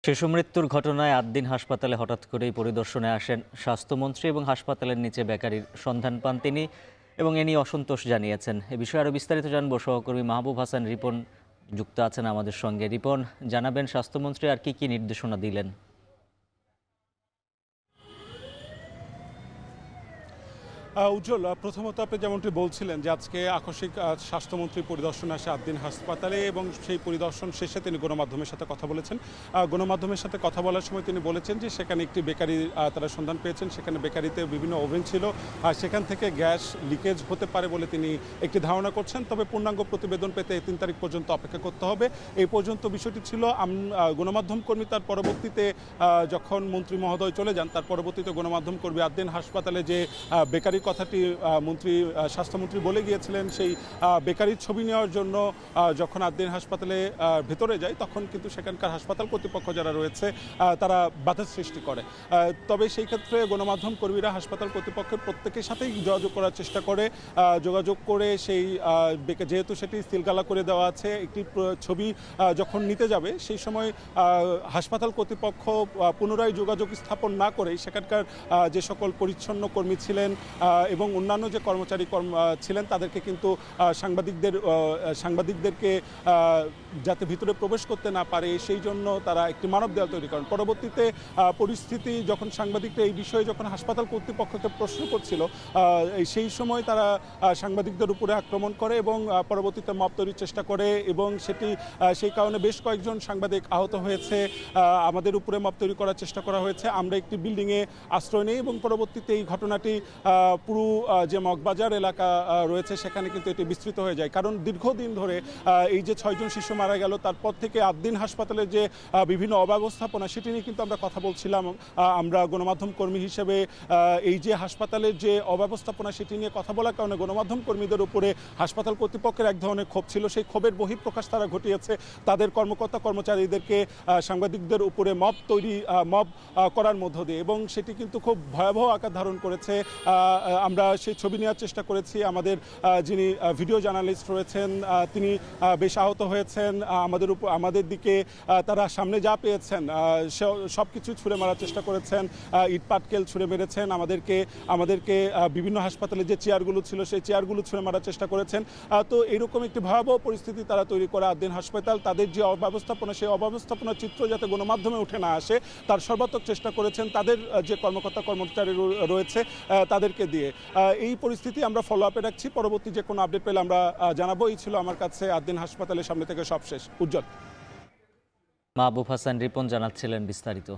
শিশু মৃত্যুর ঘটনায় ৮ দিন হাসপাতালে হঠাৎ করেই পরিদর্শনে আসেন স্বাস্থ্যমন্ত্রী এবং হাসপাতালের নিচে বেকারির সন্ধান পান তিনি এবং এ নিয়ে অসন্তোষ জানিয়েছেন। এ বিষয়ে আরও বিস্তারিত জানবো সহকর্মী মাহবুব হাসান রিপন যুক্ত আছেন আমাদের সঙ্গে। রিপন, জানাবেন স্বাস্থ্যমন্ত্রী আর কি নির্দেশনা দিলেন? উজ্জ্বল, প্রথমত আপনি যেমনটি বলছিলেন যে আজকে আকস্মিক স্বাস্থ্যমন্ত্রী পরিদর্শনে আসে ৮ দিন হাসপাতালে এবং সেই পরিদর্শন শেষে তিনি গণমাধ্যমের সাথে কথা বলেছেন। গণমাধ্যমের সাথে কথা বলার সময় তিনি বলেছেন যে সেখানে একটি বেকারি তারা সন্ধান পেয়েছেন। সেখানে বেকারিতে বিভিন্ন ওভেন ছিল, আর সেখান থেকে গ্যাস লিকেজ হতে পারে বলে তিনি একটি ধারণা করছেন। তবে পূর্ণাঙ্গ প্রতিবেদন পেতে ৩ তারিখ পর্যন্ত অপেক্ষা করতে হবে। এই পর্যন্ত বিষয়টি ছিল। গণমাধ্যম কর্মী তার পরবর্তীতে যখন মন্ত্রী মহোদয় চলে যান, তার পরবর্তীতে গণমাধ্যম কর্মী ৮ দিন হাসপাতালে যে বেকারি কথাটি স্বাস্থ্যমন্ত্রী বলে গিয়েছিলেন, সেই বেকারির ছবি নেওয়ার জন্য যখন ৮ দিন হাসপাতালে ভেতরে যায়, তখন কিন্তু সেখানকার হাসপাতাল কর্তৃপক্ষ যারা রয়েছে তারা বাধার সৃষ্টি করে। তবে সেই ক্ষেত্রে গণমাধ্যম কর্মীরা হাসপাতাল কর্তৃপক্ষের প্রত্যেকের সাথেই যোগাযোগ করার চেষ্টা করে। যোগাযোগ করে সেই যেহেতু সেটি সিলগালা করে দেওয়া আছে, একটি ছবি যখন নিতে যাবে সেই সময় হাসপাতাল কর্তৃপক্ষ পুনরায় যোগাযোগ স্থাপন না করেই সেখানকার যে সকল পরিচ্ছন্ন কর্মী ছিলেন এবং অন্যান্য যে কর্মচারী ছিলেন তাদেরকে কিন্তু সাংবাদিকদেরকে যাতে ভিতরে প্রবেশ করতে না পারে সেই জন্য তারা একটি মানব দেয়াল তৈরি করেন। পরবর্তীতে পরিস্থিতি যখন সাংবাদিকরা এই বিষয়ে যখন হাসপাতাল কর্তৃপক্ষকে প্রশ্ন করছিল, সেই সময় তারা সাংবাদিকদের উপরে আক্রমণ করে এবং পরবর্তীতে মব তৈরির চেষ্টা করে এবং সেই কারণে বেশ কয়েকজন সাংবাদিক আহত হয়েছে। আমাদের উপরে মব তৈরি করার চেষ্টা করা হয়েছে। আমরা একটি বিল্ডিংয়ে আশ্রয় নেই এবং পরবর্তীতে এই ঘটনাটি পুরো যে মগবাজার এলাকা রয়েছে সেখানে কিন্তু এটি বিস্তৃত হয়ে যায়। কারণ দীর্ঘদিন ধরে এই যে 6 জন শিশু মারা গেল, তারপর থেকে ৮ দিন হাসপাতালের যে বিভিন্ন অব্যবস্থাপনা সেটি নিয়ে কিন্তু আমরা কথা বলছিলাম। আমরা গণমাধ্যম কর্মী হিসেবে এই যে হাসপাতালের যে অব্যবস্থাপনা সেটি নিয়ে কথা বলার কারণে গণমাধ্যম কর্মীদের উপরে হাসপাতাল কর্তৃপক্ষের এক ধরনের ক্ষোভ ছিল। সেই ক্ষোভের বহিঃপ্রকাশ তারা ঘটিয়েছে তাদের কর্মচারীদেরকে সাংবাদিকদের উপরে মব করার মধ্য দিয়ে, এবং সেটি কিন্তু খুব ভয়াবহ আকার ধারণ করেছে। আমরা সেই ছবি নেওয়ার চেষ্টা করেছি। আমাদের যিনি ভিডিও জার্নালিস্ট রয়েছেন তিনি বেশ আহত হয়েছেন। আমাদের দিকে তারা সামনে যা পেয়েছেন সব কিছু ছুঁড়ে মারার চেষ্টা করেছেন, ইট পাটকেল ছুঁড়ে মেরেছেন। আমাদেরকে বিভিন্ন হাসপাতালে যে চেয়ারগুলো ছিল সেই চেয়ারগুলো ছুঁড়ে মারার চেষ্টা করেছেন। তো এরকম একটি ভয়াবহ পরিস্থিতি তারা তৈরি করে ৮ দিন হাসপাতাল। তাদের যে অব্যবস্থাপনা, সেই অব্যবস্থাপনার চিত্র যাতে গণমাধ্যমে উঠে না আসে তার সর্বাত্মক চেষ্টা করেছেন তাদের যে কর্মচারী রয়েছে তাদেরকে দিয়ে। এই পরিস্থিতি আমরা ফলো আপে রাখছি। পরবর্তী যে কোনো আপডেট পেলে আমরা জানাবো। এই ছিল আমার কাছে ৮ দিন হাসপাতালের সামনে থেকে সব শেষ। উজ্জ্বল। মাহবুব হাসান রিপন জানাচ্ছিলেন বিস্তারিত।